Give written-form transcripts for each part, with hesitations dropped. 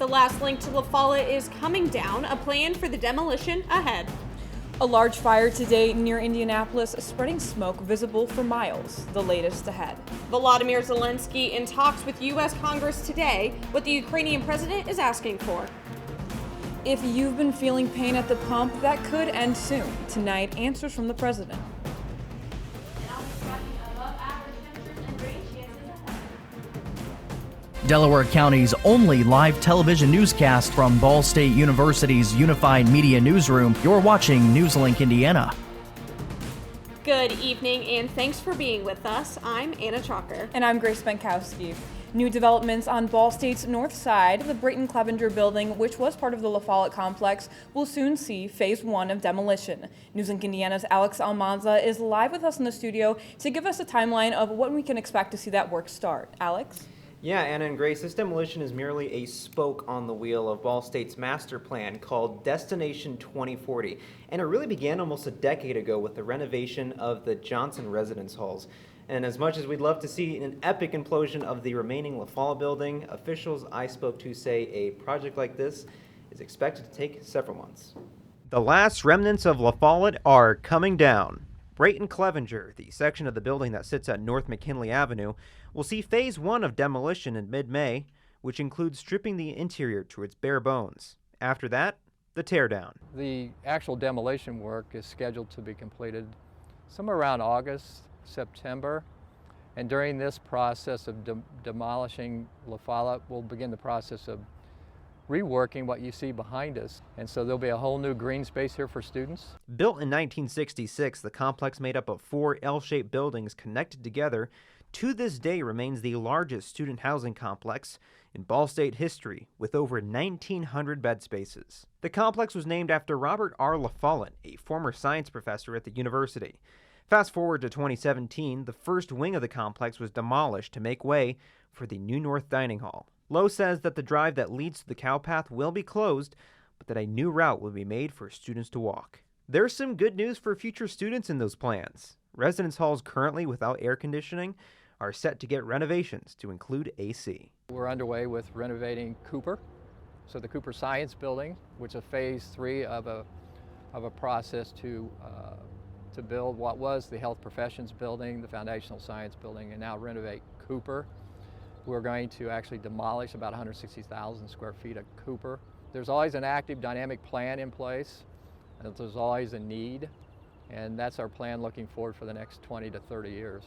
The last link to La Follette is coming down, a plan for the demolition ahead. A large fire today near Indianapolis, spreading smoke visible for miles. The latest ahead. Volodymyr Zelensky in talks with U.S. Congress today, what the Ukrainian president is asking for. If you've been feeling pain at the pump, that could end soon. Tonight, answers from the president. Delaware County's only live television newscast from Ball State University's Unified Media Newsroom. You're watching NewsLink Indiana. Good evening and thanks for being with us. I'm Anna Chalker. And I'm Grace Benkowski. New developments on Ball State's north side. The Brayton Clevenger building, which was part of the La Follette complex, will soon see phase 1 of demolition. NewsLink Indiana's Alex Almanza is live with us in the studio to give us a timeline of when we can expect to see that work start. Alex? Yeah, Anna and Grace, this demolition is merely a spoke on the wheel of Ball State's master plan called Destination 2040. And it really began almost a decade ago with the renovation of the Johnson residence halls. And as much as we'd love to see an epic implosion of the remaining La Follette building, officials I spoke to say a project like this is expected to take several months. The last remnants of La Follette are coming down. Brayton Clevenger, the section of the building that sits at North McKinley Avenue, will see phase 1 of demolition in mid-May, which includes stripping the interior to its bare bones. After that, the teardown. The actual demolition work is scheduled to be completed somewhere around August, September, and during this process of demolishing La Follette, we'll begin the process of reworking what you see behind us. And so there'll be a whole new green space here for students. Built in 1966, the complex made up of 4 L-shaped buildings connected together to this day remains the largest student housing complex in Ball State history, with over 1,900 bed spaces. The complex was named after Robert R. La Follette, a former science professor at the university. Fast forward to 2017, the first wing of the complex was demolished to make way for the new North Dining Hall. Lowe says that the drive that leads to the cow path will be closed, but that a new route will be made for students to walk. There's some good news for future students in those plans. Residence halls currently without air conditioning are set to get renovations to include AC. We're underway with renovating Cooper. So the Cooper Science Building, which is phase 3 of a process to build what was the Health Professions Building, the Foundational Science Building, and now renovate Cooper. We're going to actually demolish about 160,000 square feet of Cooper. There's always an active dynamic plan in place, and there's always a need, and that's our plan looking forward for the next 20 to 30 years.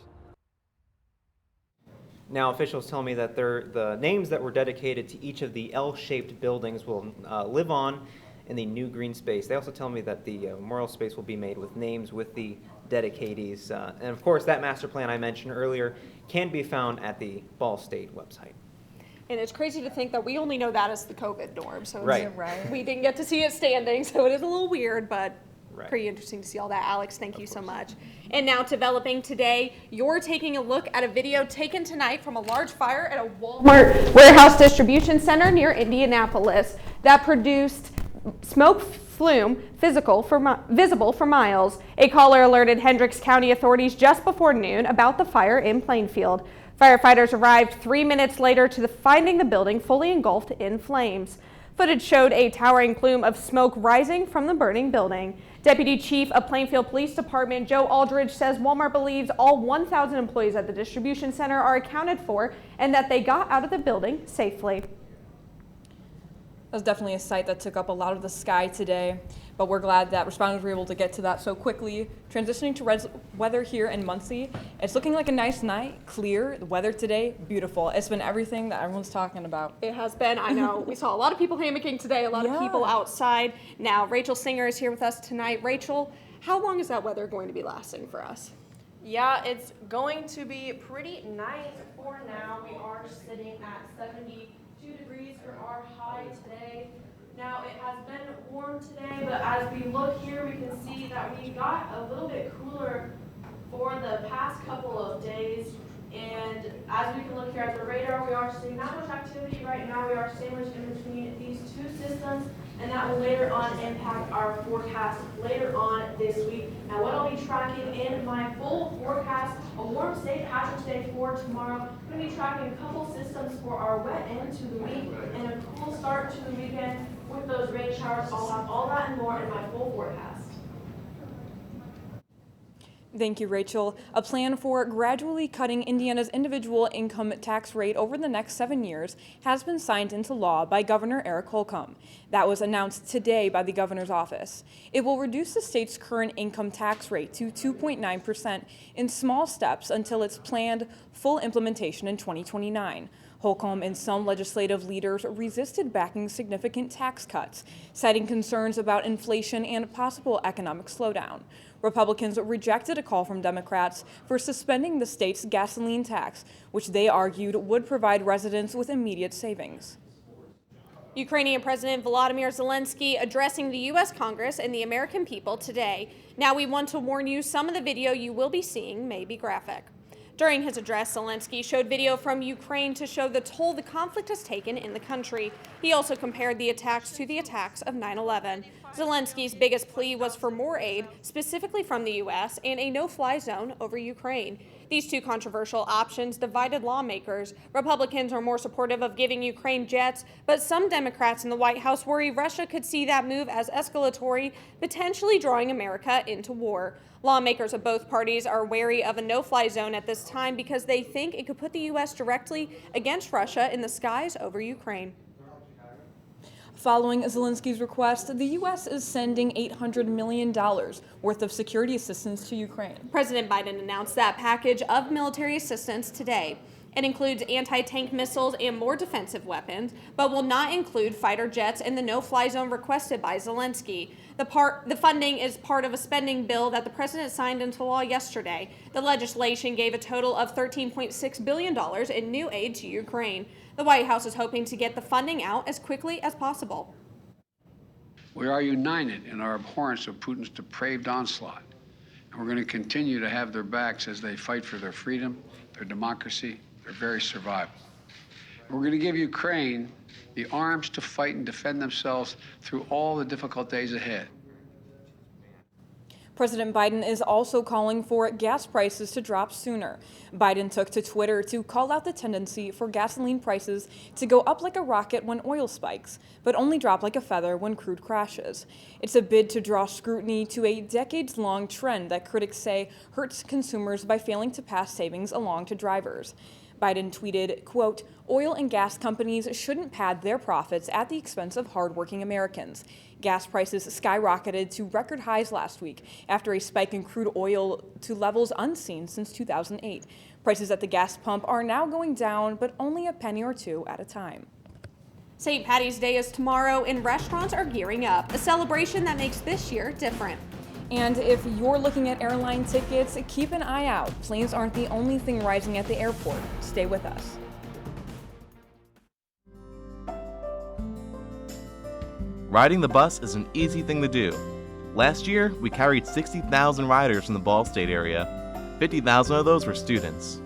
Now, officials tell me that the names that were dedicated to each of the L-shaped buildings will live on in the new green space. They also tell me that the memorial space will be made with names with the dedicatees. And of course, that master plan I mentioned earlier can be found at the Ball State website. And it's crazy to think that we only know that as the COVID norm. So right. We didn't get to see it standing, so it is a little weird, but right. Pretty interesting to see all that. Alex, thank you so much. And now developing today, you're taking a look at a video taken tonight from a large fire at a Walmart warehouse distribution center near Indianapolis that produced smoke flume visible for miles. A caller alerted Hendricks County authorities just before noon about the fire in Plainfield. Firefighters arrived 3 minutes later to finding the building fully engulfed in flames. Footage showed a towering plume of smoke rising from the burning building. Deputy Chief of Plainfield Police Department Joe Aldridge says Walmart believes all 1,000 employees at the distribution center are accounted for and that they got out of the building safely. That was definitely a sight that took up a lot of the sky today, but we're glad that responders were able to get to that so quickly. Transitioning to weather here in Muncie, it's looking like a nice night, clear. The weather today, beautiful. It's been everything that everyone's talking about. It has been. I know. We saw a lot of people hammocking today, a lot of people outside. Now, Rachel Singer is here with us tonight. Rachel, how long is that weather going to be lasting for us? Yeah, it's going to be pretty nice for now. We are sitting at 72 degrees for our high today. Now, it has been warm today, but as we look here, we can see that we got a little bit cooler for the past couple of days. And as we can look here at the radar, we are seeing not much activity right now. We are sandwiched in between these two systems, and that will later on impact our forecast later on this week. Now, what I'll be tracking in my full forecast, a warm warm state hatching today for tomorrow. We're going to be tracking a couple systems for our wet end to the week and a cool start to the weekend with those rain showers. I'll have all that and more in my full forecast. Thank you, Rachel. A plan for gradually cutting Indiana's individual income tax rate over the next 7 years has been signed into law by Governor Eric Holcomb. That was announced today by the governor's office. It will reduce the state's current income tax rate to 2.9% in small steps until its planned full implementation in 2029. Holcomb and some legislative leaders resisted backing significant tax cuts, citing concerns about inflation and possible economic slowdown. Republicans rejected a call from Democrats for suspending the state's gasoline tax, which they argued would provide residents with immediate savings. Ukrainian President Volodymyr Zelensky addressing the U.S. Congress and the American people today. Now we want to warn you, some of the video you will be seeing may be graphic. During his address, Zelensky showed video from Ukraine to show the toll the conflict has taken in the country. He also compared the attacks to the attacks of 9/11. Zelensky's biggest plea was for more aid, specifically from the U.S., and a no-fly zone over Ukraine. These two controversial options divided lawmakers. Republicans are more supportive of giving Ukraine jets, but some Democrats in the White House worry Russia could see that move as escalatory, potentially drawing America into war. Lawmakers of both parties are wary of a no-fly zone at this time because they think it could put the U.S. directly against Russia in the skies over Ukraine. Following Zelensky's request, the U.S. is sending $800 million worth of security assistance to Ukraine. President Biden announced that package of military assistance today. It includes anti-tank missiles and more defensive weapons, but will not include fighter jets in the no-fly zone requested by Zelensky. The funding is part of a spending bill that the president signed into law yesterday. The legislation gave a total of $13.6 billion in new aid to Ukraine. The White House is hoping to get the funding out as quickly as possible. We are united in our abhorrence of Putin's depraved onslaught, and we're going to continue to have their backs as they fight for their freedom, their democracy, their very survival. We're going to give Ukraine the arms to fight and defend themselves through all the difficult days ahead. President Biden is also calling for gas prices to drop sooner. Biden took to Twitter to call out the tendency for gasoline prices to go up like a rocket when oil spikes, but only drop like a feather when crude crashes. It's a bid to draw scrutiny to a decades-long trend that critics say hurts consumers by failing to pass savings along to drivers. Biden tweeted, quote, "Oil and gas companies shouldn't pad their profits at the expense of hardworking Americans." Gas prices skyrocketed to record highs last week after a spike in crude oil to levels unseen since 2008. Prices at the gas pump are now going down, but only a penny or two at a time. St. Paddy's Day is tomorrow, and restaurants are gearing up, a celebration that makes this year different. And if you're looking at airline tickets, keep an eye out. Planes aren't the only thing rising at the airport. Stay with us. Riding the bus is an easy thing to do. Last year, we carried 60,000 riders from the Ball State area. 50,000 of those were students.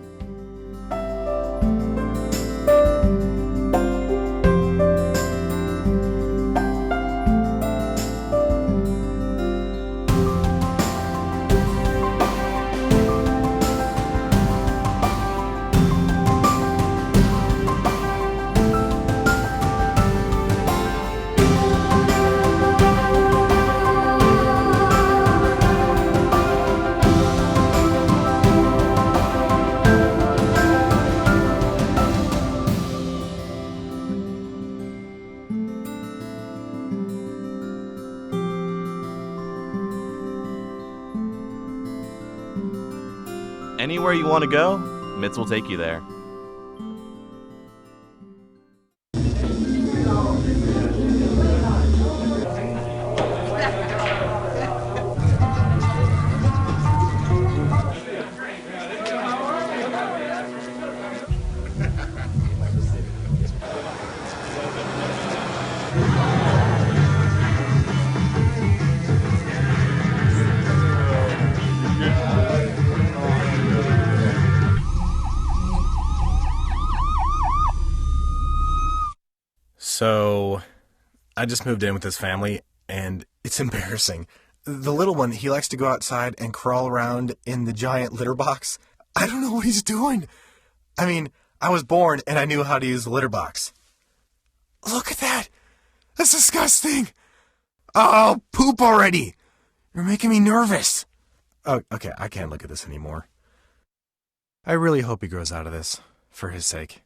Anywhere you want to go, MITS will take you there. So, I just moved in with this family, and it's embarrassing. The little one, he likes to go outside and crawl around in the giant litter box. I don't know what he's doing. I mean, I was born and I knew how to use the litter box. Look at that. That's disgusting. Oh, poop already. You're making me nervous. Oh, okay, I can't look at this anymore. I really hope he grows out of this, for his sake.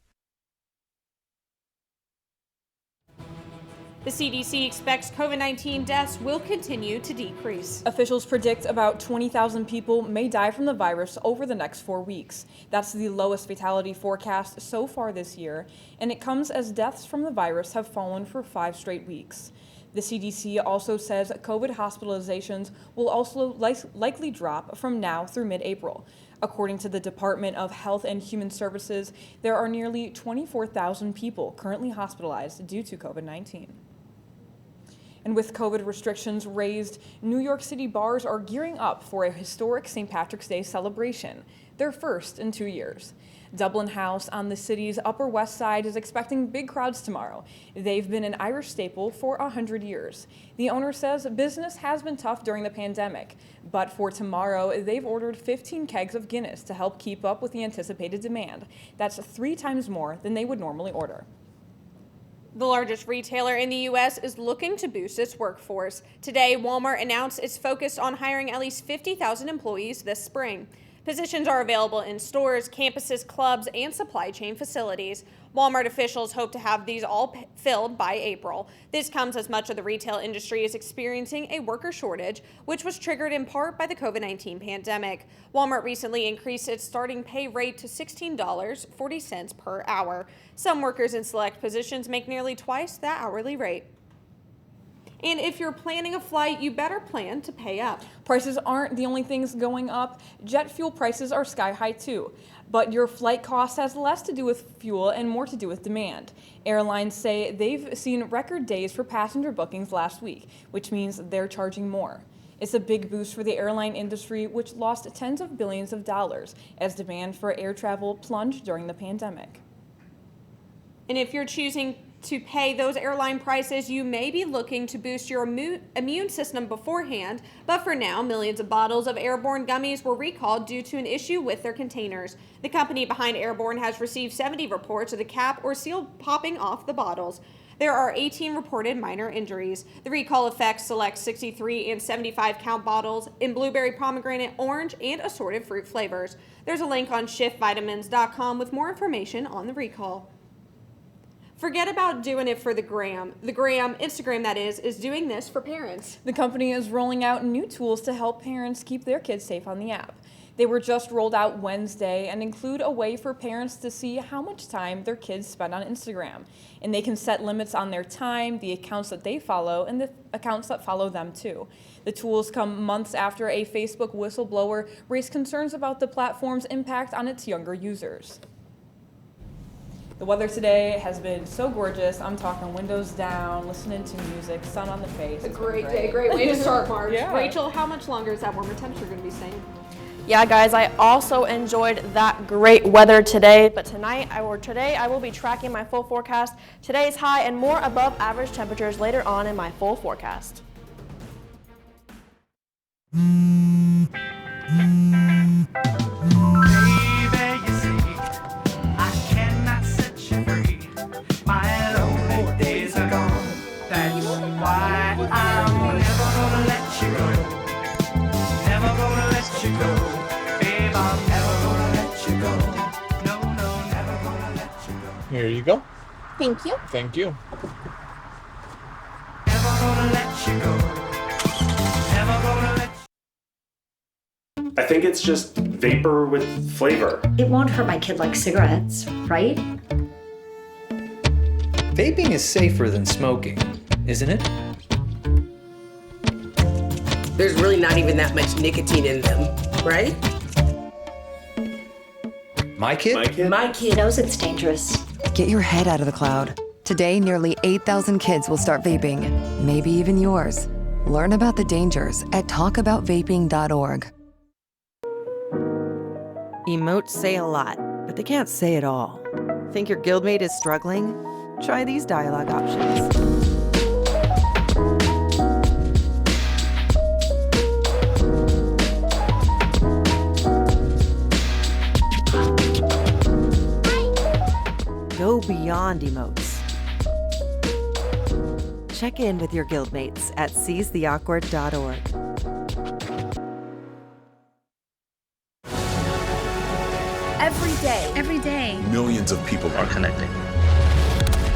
The CDC expects COVID-19 deaths will continue to decrease. Officials predict about 20,000 people may die from the virus over the next 4 weeks. That's the lowest fatality forecast so far this year, and it comes as deaths from the virus have fallen for 5 straight weeks. The CDC also says COVID hospitalizations will also likely drop from now through mid-April. According to the Department of Health and Human Services, there are nearly 24,000 people currently hospitalized due to COVID-19. And with COVID restrictions raised, New York City bars are gearing up for a historic St. Patrick's Day celebration, their first in 2 years. Dublin House on the city's Upper West Side is expecting big crowds tomorrow. They've been an Irish staple for 100 years. The owner says business has been tough during the pandemic, but for tomorrow, they've ordered 15 kegs of Guinness to help keep up with the anticipated demand. That's 3 times more than they would normally order. The largest retailer in the U.S. is looking to boost its workforce. Today, Walmart announced it's focused on hiring at least 50,000 employees this spring. Positions are available in stores, campuses, clubs, and supply chain facilities. Walmart officials hope to have these all filled by April. This comes as much of the retail industry is experiencing a worker shortage, which was triggered in part by the COVID-19 pandemic. Walmart recently increased its starting pay rate to $16.40 per hour. Some workers in select positions make nearly twice that hourly rate. And if you're planning a flight, you better plan to pay up. Prices aren't the only things going up. Jet fuel prices are sky high too. But your flight cost has less to do with fuel and more to do with demand. Airlines say they've seen record days for passenger bookings last week, which means they're charging more. It's a big boost for the airline industry, which lost tens of billions of dollars as demand for air travel plunged during the pandemic. And if you're choosing to pay those airline prices, you may be looking to boost your immune system beforehand, but for now, millions of bottles of Airborne gummies were recalled due to an issue with their containers. The company behind Airborne has received 70 reports of the cap or seal popping off the bottles. There are 18 reported minor injuries. The recall affects select 63 and 75 count bottles in blueberry, pomegranate, orange, and assorted fruit flavors. There's a link on shiftvitamins.com with more information on the recall. Forget about doing it for the gram. The gram, Instagram that is doing this for parents. The company is rolling out new tools to help parents keep their kids safe on the app. They were just rolled out Wednesday and include a way for parents to see how much time their kids spend on Instagram. And they can set limits on their time, the accounts that they follow, and the accounts that follow them too. The tools come months after a Facebook whistleblower raised concerns about the platform's impact on its younger users. The weather today has been so gorgeous. I'm talking windows down, listening to music, sun on the face. A great day, great way to start March. Yeah. Rachel, how much longer is that warmer temperature going to be staying? Yeah, guys, I also enjoyed that great weather today, but today I will be tracking my full forecast. Today's high and more above average temperatures later on in my full forecast. Here you go. Thank you. Thank you. I think it's just vapor with flavor. It won't hurt my kid like cigarettes, right? Vaping is safer than smoking, isn't it? There's really not even that much nicotine in them, right? My kid? My kid knows it's dangerous. Get your head out of the cloud. Today, nearly 8,000 kids will start vaping, maybe even yours. Learn about the dangers at talkaboutvaping.org. Emotes say a lot, but they can't say it all. Think your guildmate is struggling? Try these dialogue options. beyond emotes. Check in with your guildmates at seizetheawkward.org. Every day, millions of people are connecting.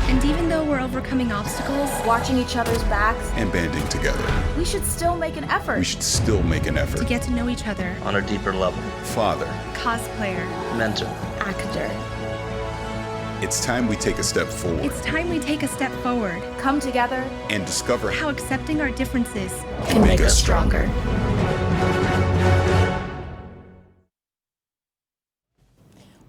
And even though we're overcoming obstacles, watching each other's backs, and banding together, we should still make an effort. To get to know each other. On a deeper level. Father. Cosplayer. Mentor. Actor. It's time we take a step forward. Come together. And discover how accepting our differences can make us stronger.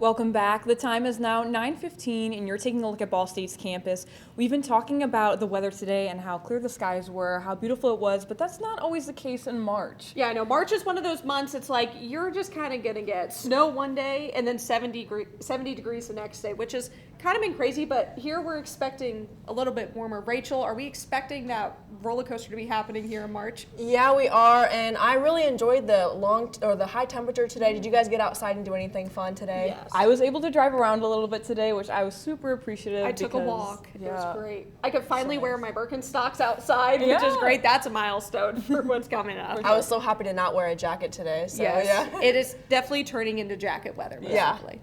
Welcome back. The time is now 9:15 and you're taking a look at Ball State's campus. We've been talking about the weather today and how clear the skies were, how beautiful it was, but that's not always the case in March. Yeah, I know. March is one of those months, it's like you're just kind of going to get snow one day and then 70 degrees the next day, which is kind of been crazy, but here we're expecting a little bit warmer. Rachel, are we expecting that roller coaster to be happening here in March? Yeah, we are, and I really enjoyed the high temperature today. Did you guys get outside and do anything fun today? Yes. I was able to drive around a little bit today, which I was super appreciative. I took a walk. Yeah. It was great. I could finally wear my Birkenstocks outside, which is great. That's a milestone for what's coming up. I was so happy to not wear a jacket today. So, yes, yeah. It is definitely turning into jacket weather, basically. Yeah.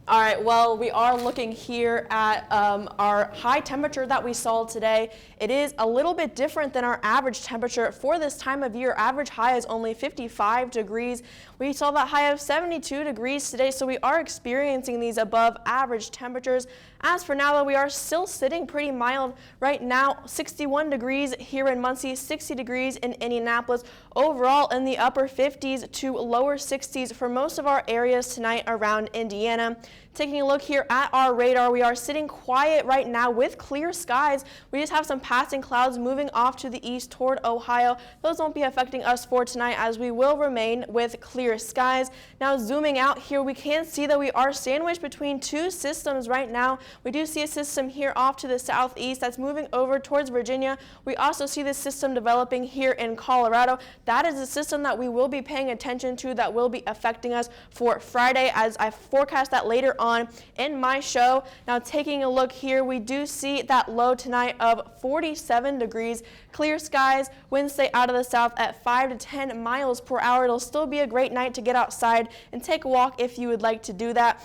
All right, well, we are looking here at our high temperature that we saw today. It is a little bit different than our average temperature for this time of year. Average high is only 55 degrees. We saw that high of 72 degrees today, so we are experiencing these above average temperatures. As for now, though, we are still sitting pretty mild. Right now, 61 degrees here in Muncie, 60 degrees in Indianapolis. Overall, in the upper 50s to lower 60s for most of our areas tonight around Indiana. Taking a look here at our radar, we are sitting quiet right now with clear skies. We just have some passing clouds moving off to the east toward Ohio. Those won't be affecting us for tonight as we will remain with clear skies. Now zooming out here, we can see that we are sandwiched between two systems right now. We do see a system here off to the southeast that's moving over towards Virginia. We also see this system developing here in Colorado. That is a system that we will be paying attention to that will be affecting us for Friday, as I forecast that later on in my show. Now taking a look here, we do see that low tonight of 47 degrees, clear skies, winds stay out of the south at 5 to 10 miles per hour. It'll still be a great night to get outside and take a walk if you would like to do that.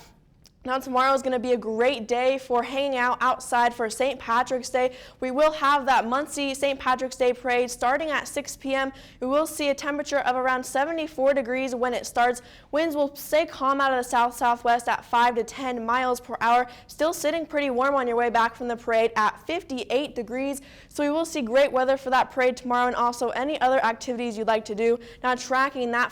Now tomorrow is going to be a great day for hanging out outside for St. Patrick's Day. We will have that Muncie St. Patrick's Day parade starting at 6 p.m. We will see a temperature of around 74 degrees when it starts. Winds will stay calm out of the south-southwest at 5 to 10 miles per hour. Still sitting pretty warm on your way back from the parade at 58 degrees. So we will see great weather for that parade tomorrow and also any other activities you'd like to do. Now tracking that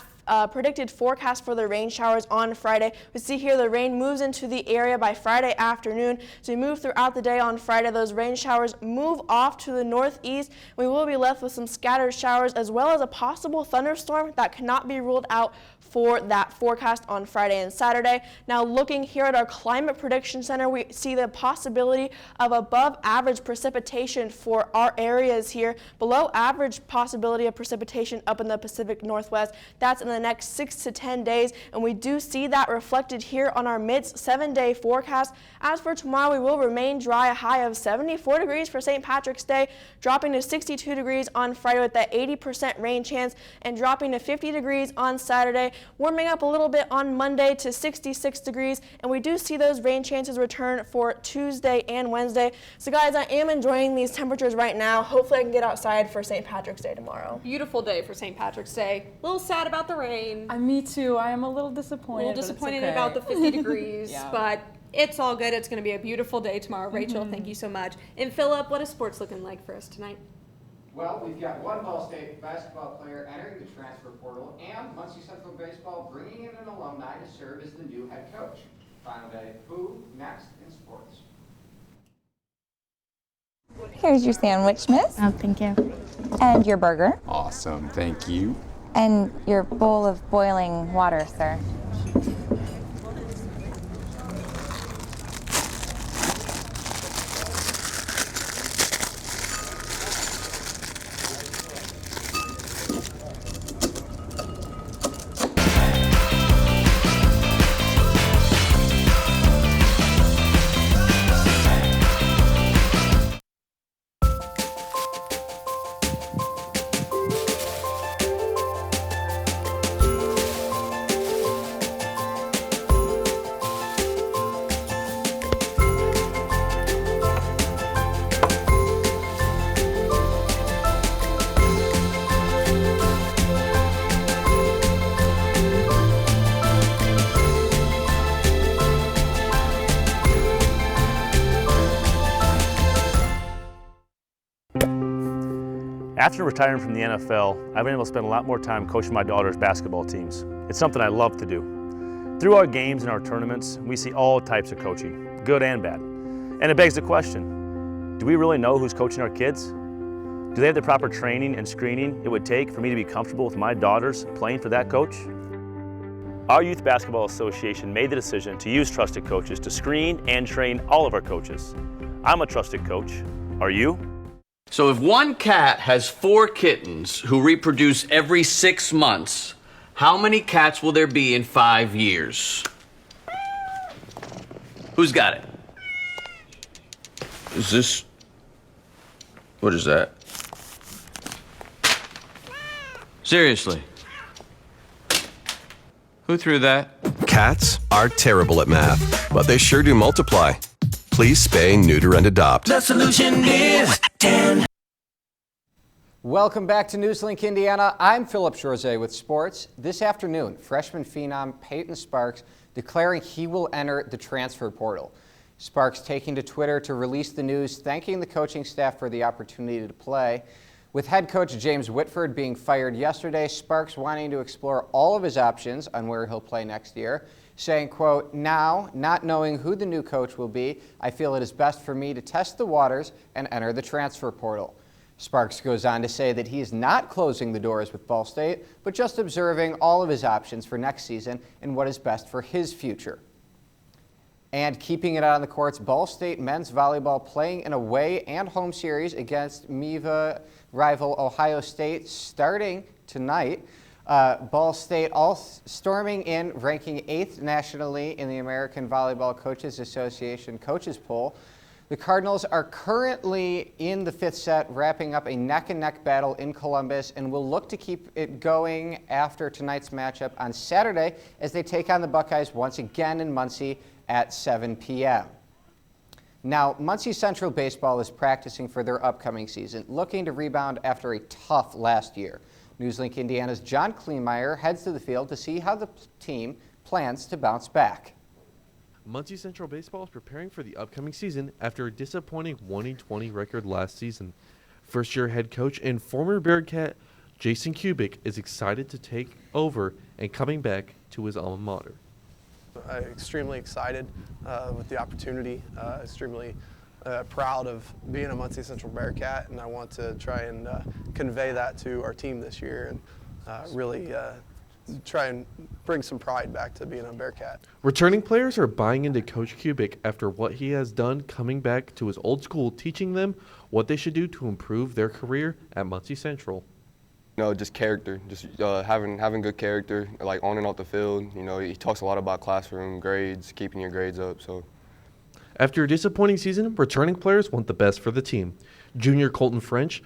predicted forecast for the rain showers on Friday. We see here the rain moves into the area by Friday afternoon. So we move throughout the day on Friday. Those rain showers move off to the northeast. We will be left with some scattered showers as well as a possible thunderstorm that cannot be ruled out for that forecast on Friday and Saturday. Now looking here at our Climate Prediction Center, we see the possibility of above average precipitation for our areas here, below average possibility of precipitation up in the Pacific Northwest. That's in the next 6 to 10 days, and we do see that reflected here on our mid 7-day forecast. As for tomorrow, we will remain dry, a high of 74 degrees for St. Patrick's Day, dropping to 62 degrees on Friday with that 80% rain chance, and dropping to 50 degrees on Saturday. Warming up a little bit on Monday to 66 degrees, and we do see those rain chances return for Tuesday and Wednesday. So guys, I am enjoying these temperatures right now. Hopefully I can get outside for St. Patrick's Day tomorrow. Beautiful day for St. Patrick's Day. A little sad about the rain. Me too. I am a little disappointed. About the 50 degrees, but it's all good. It's going to be a beautiful day tomorrow. Rachel, thank you so much. And Philip, what is sports looking like for us tonight? Well, we've got one Ball State basketball player entering the transfer portal, and Muncie Central Baseball bringing in an alumni to serve as the new head coach. Final day at Who next in sports. Here's your sandwich, miss. Oh, thank you. And your burger. Awesome, thank you. And your bowl of boiling water, sir. After retiring from the NFL, I've been able to spend a lot more time coaching my daughter's basketball teams. It's something I love to do. Through our games and our tournaments, we see all types of coaching, good and bad. And it begs the question, do we really know who's coaching our kids? Do they have the proper training and screening it would take for me to be comfortable with my daughters playing for that coach? Our Youth Basketball Association made the decision to use trusted coaches to screen and train all of our coaches. I'm a trusted coach. Are you? So if one cat has 4 kittens who reproduce every 6 months, how many cats will there be in 5 years? Who's got it? Is this... What is that? Seriously. Who threw that? Cats are terrible at math, but they sure do multiply. Please spay, neuter, and adopt. The solution is 10. Welcome back to NewsLink Indiana. I'm Philip Chorze with sports. This afternoon, freshman phenom Peyton Sparks declaring he will enter the transfer portal. Sparks taking to Twitter to release the news, thanking the coaching staff for the opportunity to play. With head coach James Whitford being fired yesterday, Sparks wanting to explore all of his options on where he'll play next year, saying, quote, "Now, not knowing who the new coach will be, I feel it is best for me to test the waters and enter the transfer portal." Sparks goes on to say that he is not closing the doors with Ball State, but just observing all of his options for next season and what is best for his future. And keeping it on the courts, Ball State men's volleyball playing an away and home series against MIVA rival Ohio State starting tonight. Ball State all storming in, ranking 8th nationally in the American Volleyball Coaches Association coaches poll. The Cardinals are currently in the 5th set, wrapping up a neck-and-neck battle in Columbus, and will look to keep it going after tonight's matchup on Saturday as they take on the Buckeyes once again in Muncie at 7 p.m. Now, Muncie Central Baseball is practicing for their upcoming season, looking to rebound after a tough last year. NewsLink Indiana's John Kleinmeyer heads to the field to see how the team plans to bounce back. Muncie Central Baseball is preparing for the upcoming season after a disappointing 1-20 record last season. First-year head coach and former Bearcat Jason Kubik is excited to take over and coming back to his alma mater. Extremely excited with the opportunity, extremely proud of being a Muncie Central Bearcat, and I want to try and convey that to our team this year and really try and bring some pride back to being a Bearcat. Returning players are buying into Coach Kubik after what he has done coming back to his old school, teaching them what they should do to improve their career at Muncie Central. You know, just character, just having good character, like on and off the field. You know, he talks a lot about classroom, grades, keeping your grades up. So, after a disappointing season, returning players want the best for the team. Junior Colton French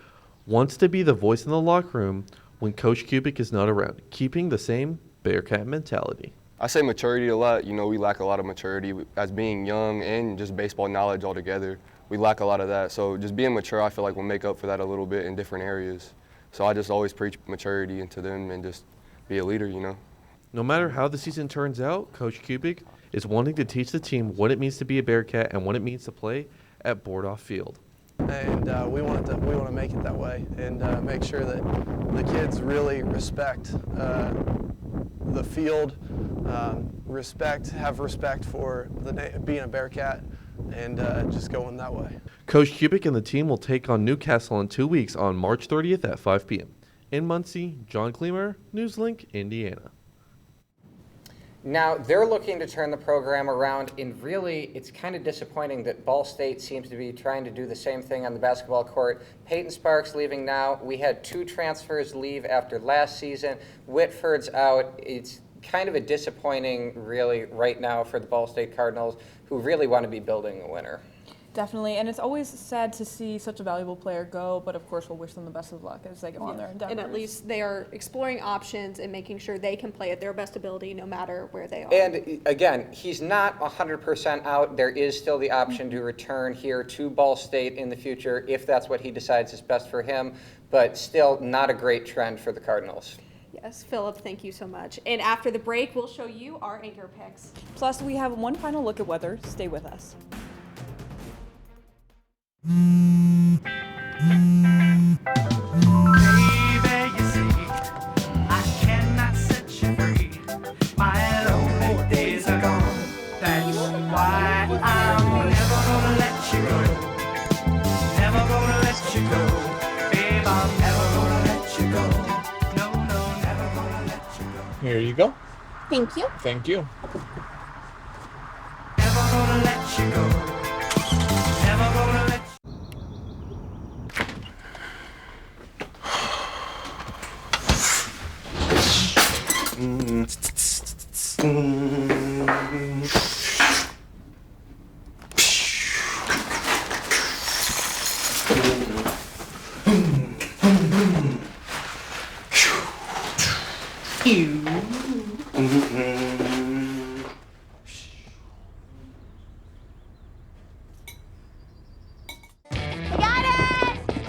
wants to be the voice in the locker room when Coach Kubik is not around, keeping the same Bearcat mentality. I say maturity a lot. You know, we lack a lot of maturity as being young and just baseball knowledge altogether. We lack a lot of that. So just being mature, I feel like will make up for that a little bit in different areas. So I just always preach maturity into them and just be a leader, you know. No matter how the season turns out, Coach Kubik is wanting to teach the team what it means to be a Bearcat and what it means to play at Bordoff Field. And we want to make it that way and make sure that the kids really respect the field, have respect for being a Bearcat, and just going that way. Coach Kubik and the team will take on Newcastle in 2 weeks on March 30th at 5 p.m. In Muncie, John Kleinmeyer, NewsLink, Indiana. Now, they're looking to turn the program around, and really, it's kind of disappointing that Ball State seems to be trying to do the same thing on the basketball court. Peyton Sparks leaving now. We had 2 transfers leave after last season. Whitford's out. It's kind of a disappointing, really, right now for the Ball State Cardinals, who really want to be building a winner. Definitely, and it's always sad to see such a valuable player go, but of course we'll wish them the best of luck as they go on their endeavors. And at least they are exploring options and making sure they can play at their best ability no matter where they are. And again, he's not 100% out. There is still the option to return here to Ball State in the future if that's what he decides is best for him, but still not a great trend for the Cardinals. Yes, Philip, thank you so much. And after the break, we'll show you our anchor picks. Plus, we have one final look at weather. Stay with us. why I'm never gonna let you go. Never gonna let you go. Babe, I'm never gonna let you go. No, no, never gonna let you go. Here you go. Thank you. Thank you. Never gonna let you go. Never gonna let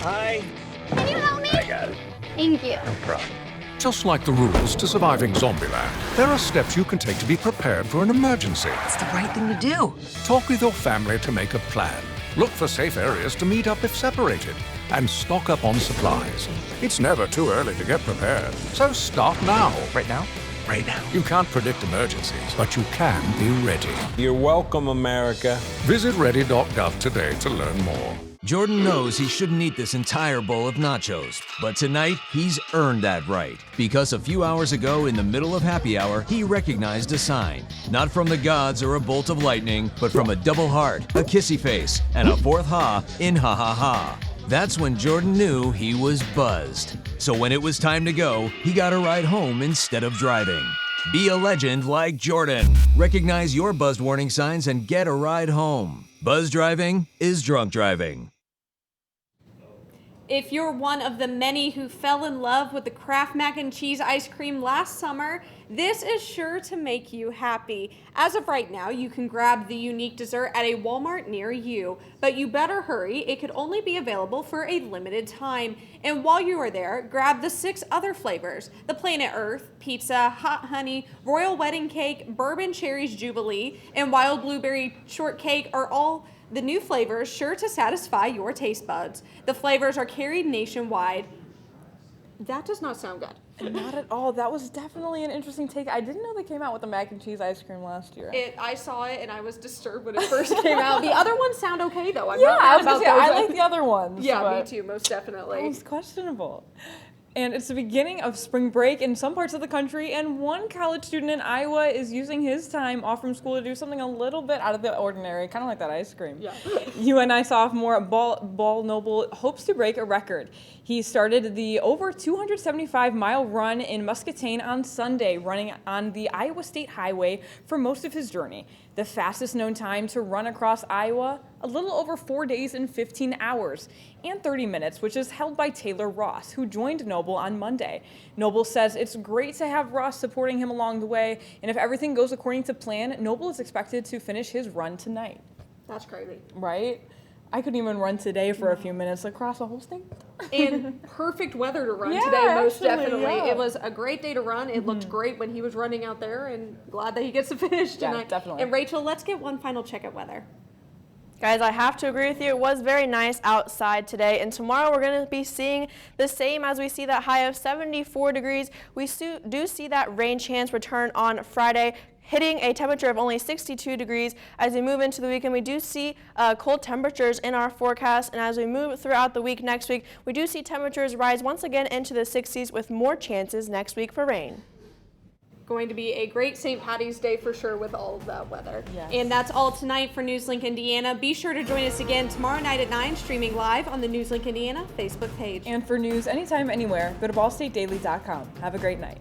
Hi. Can you help me? I got it. Thank you. No problem. Just like the rules to surviving Zombieland, there are steps you can take to be prepared for an emergency. It's the right thing to do. Talk with your family to make a plan. Look for safe areas to meet up if separated. And stock up on supplies. It's never too early to get prepared. So start now. Right now? Right now. You can't predict emergencies, but you can be ready. You're welcome, America. Visit ready.gov today to learn more. Jordan knows he shouldn't eat this entire bowl of nachos, but tonight he's earned that right. Because a few hours ago, in the middle of happy hour, he recognized a sign. Not from the gods or a bolt of lightning, but from a double heart, a kissy face, and a fourth ha in ha ha ha. That's when Jordan knew he was buzzed. So when it was time to go, he got a ride home instead of driving. Be a legend like Jordan. Recognize your buzzed warning signs and get a ride home. Buzz driving is drunk driving. If you're one of the many who fell in love with the Kraft Mac and Cheese ice cream last summer, this is sure to make you happy. As of right now, you can grab the unique dessert at a Walmart near you, but you better hurry. It could only be available for a limited time. And while you are there, grab the 6 other flavors: the Planet Earth, Pizza, Hot Honey, Royal Wedding Cake, Bourbon Cherries Jubilee, and Wild Blueberry Shortcake are all the new flavors sure to satisfy your taste buds. The flavors are carried nationwide. That does not sound good. Not at all. That was definitely an interesting take. I didn't know they came out with the mac and cheese ice cream last year. I saw it and I was disturbed when it first came out. The other ones sound okay though. I'm yeah, not I mad was gonna about say, those. I like the other ones. Yeah, me too, most definitely. It's questionable. And it's the beginning of spring break in some parts of the country, and one college student in Iowa is using his time off from school to do something a little bit out of the ordinary, kind of like that ice cream. Yeah. UNI sophomore Ball Noble hopes to break a record. He started the over 275-mile run in Muscatine on Sunday, running on the Iowa State Highway for most of his journey. The fastest known time to run across Iowa, a little over 4 days and 15 hours and 30 minutes, which is held by Taylor Ross, who joined Noble on Monday. Noble says it's great to have Ross supporting him along the way, and if everything goes according to plan, Noble is expected to finish his run tonight. That's crazy. Right? I couldn't even run today for a few minutes across a whole state. And perfect weather to run Yeah, today, most actually, definitely. yeah. It was a great day to run. It looked great when he was running out there, and glad that he gets to finish Yeah, tonight. definitely. And Rachel, let's get one final check at weather. Guys, I have to agree with you. It was very nice outside today, and tomorrow we're going to be seeing the same as we see that high of 74 degrees. We do see that rain chance return on Friday, hitting a temperature of only 62 degrees. As we move into the weekend, we do see cold temperatures in our forecast, and as we move throughout the week next week, we do see temperatures rise once again into the 60s with more chances next week for rain. Going to be a great St. Patty's Day for sure with all of that weather. Yes. And that's all tonight for NewsLink Indiana. Be sure to join us again tomorrow night at 9, streaming live on the NewsLink Indiana Facebook page. And for news anytime, anywhere, go to ballstatedaily.com. Have a great night.